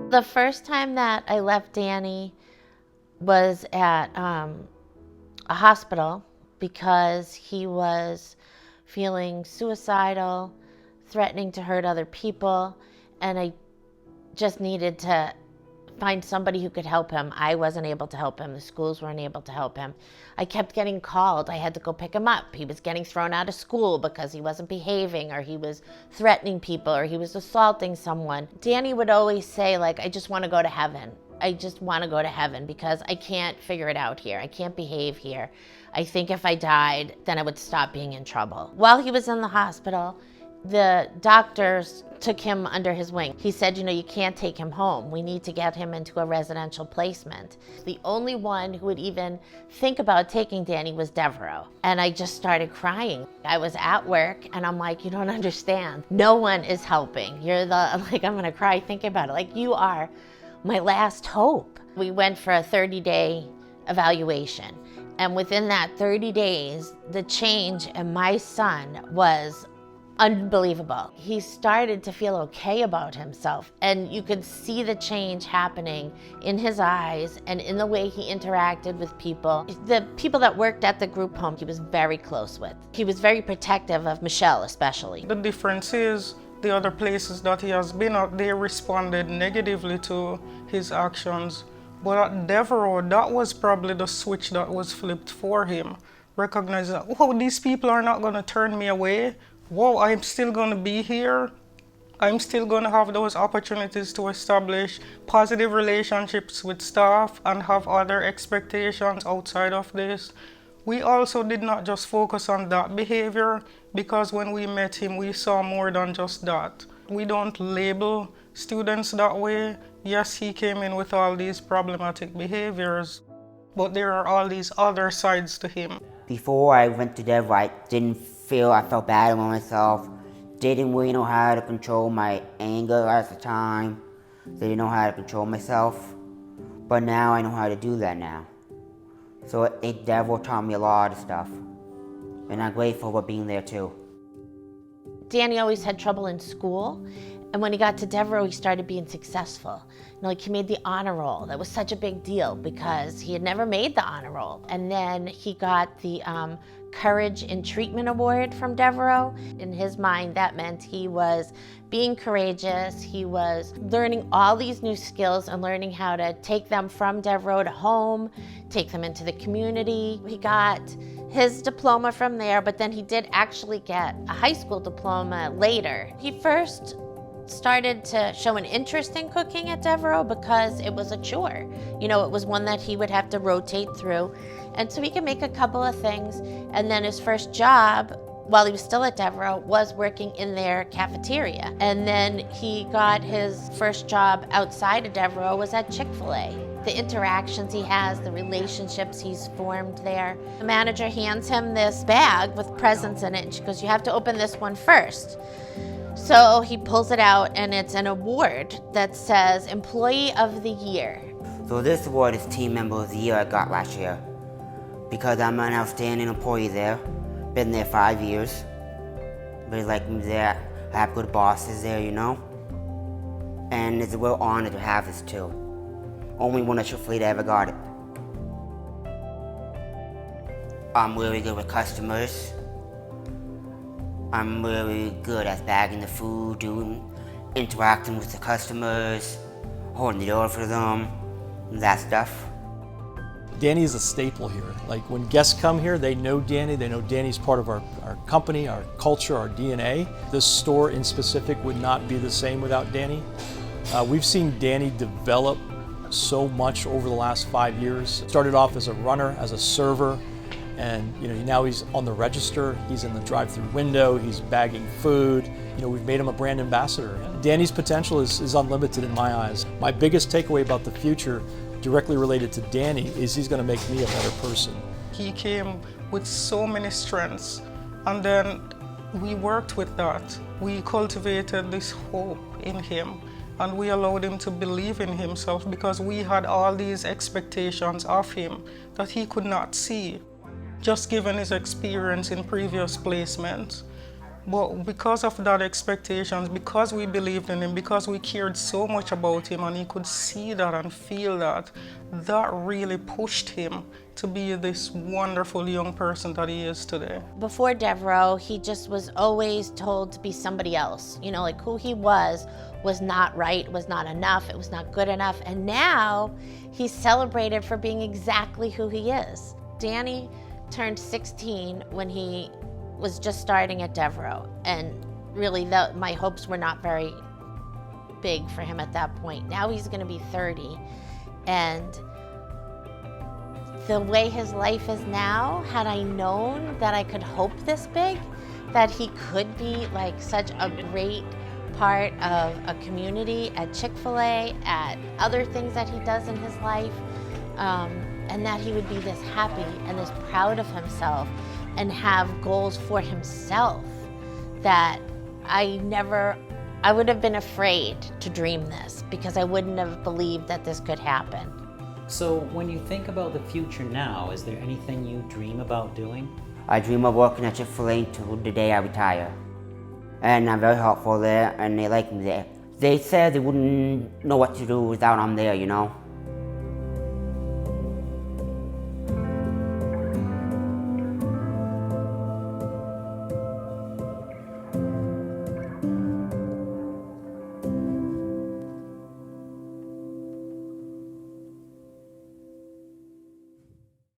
The first time that I left Danny was at a hospital because he was feeling suicidal, threatening to hurt other people, and I just needed to find somebody who could help him. I wasn't able to help him. The schools weren't able to help him. I kept getting called. I had to go pick him up. He was getting thrown out of school because he wasn't behaving, or he was threatening people, or he was assaulting someone. Danny would always say, like, I just want to go to heaven. I just want to go to heaven because I can't figure it out here. I can't behave here. I think if I died, then I would stop being in trouble. While he was in the hospital, the doctors took him under his wing. He said, you can't take him home. We need to get him into a residential placement. The only one who would even think about taking Danny was Devereux. And I just started crying. I was at work and I'm like, you don't understand. No one is helping. I'm gonna cry thinking about it. Like, you are my last hope. We went for a 30-day evaluation. And within that 30 days, the change in my son was unbelievable. He started to feel okay about himself, and you could see the change happening in his eyes and in the way he interacted with people. The people that worked at the group home, he was very close with. He was very protective of Michelle, especially. The difference is the other places that he has been at, they responded negatively to his actions. But at Devereux, that was probably the switch that was flipped for him. Recognizing that, whoa, these people are not going to turn me away. Whoa, I'm still going to be here. I'm still going to have those opportunities to establish positive relationships with staff and have other expectations outside of this. We also did not just focus on that behavior, because when we met him, we saw more than just that. We don't label students that way. Yes, he came in with all these problematic behaviors, but there are all these other sides to him. Before I went to Devereux, I felt bad about myself. Didn't really know how to control my anger at the time. Didn't know how to control myself. But now I know how to do that now. So Devereux taught me a lot of stuff. And I'm grateful for being there too. Danny always had trouble in school. And when he got to Devereux, he started being successful. He made the honor roll. That was such a big deal because he had never made the honor roll. And then he got the Courage in Treatment Award from Devereux. In his mind, that meant he was being courageous. He was learning all these new skills and learning how to take them from Devereux to home, take them into the community. He got his diploma from there, but then he did actually get a high school diploma later. He first started to show an interest in cooking at Devereux because it was a chore. It was one that he would have to rotate through. And so he could make a couple of things. And then his first job, while he was still at Devereux, was working in their cafeteria. And then he got his first job outside of Devereux was at Chick-fil-A. The interactions he has, the relationships he's formed there. The manager hands him this bag with presents in it, and she goes, you have to open this one first. So he pulls it out, and it's an award that says Employee of the Year. So this award is Team Member of the Year I got last year. Because I'm an outstanding employee there. Been there 5 years. Really like me there. I have good bosses there, And it's a real honor to have this too. Only one at Chick-fil-A that ever got it. I'm really good with customers. I'm really good at bagging the food, interacting with the customers, holding the door for them, that stuff. Danny is a staple here. Like, when guests come here, they know Danny. They know Danny's part of our company, our culture, our DNA. This store in specific would not be the same without Danny. We've seen Danny develop so much over the last 5 years. Started off as a runner, as a server, and now he's on the register. He's in the drive-through window. He's bagging food. We've made him a brand ambassador. Danny's potential is unlimited in my eyes. My biggest takeaway about the future, directly related to Danny, is he's going to make me a better person. He came with so many strengths, and then we worked with that. We cultivated this hope in him, and we allowed him to believe in himself because we had all these expectations of him that he could not see, just given his experience in previous placements. But because of that expectations, because we believed in him, because we cared so much about him and he could see that and feel that, that really pushed him to be this wonderful young person that he is today. Before Devereux, he just was always told to be somebody else. You know, like who he was not right, was not enough, it was not good enough. And now he's celebrated for being exactly who he is. Danny turned 16 when he was just starting at Devereux, and really my hopes were not very big for him at that point. Now he's going to be 30, and the way his life is now, had I known that I could hope this big, that he could be like such a great part of a community at Chick-fil-A, at other things that he does in his life, and that he would be this happy and this proud of himself and have goals for himself, that I would have been afraid to dream this, because I wouldn't have believed that this could happen. So when you think about the future now, is there anything you dream about doing? I dream of working at Chick-fil-A until the day I retire. And I'm very helpful there, and they like me there. They said they wouldn't know what to do without I'm there, you know.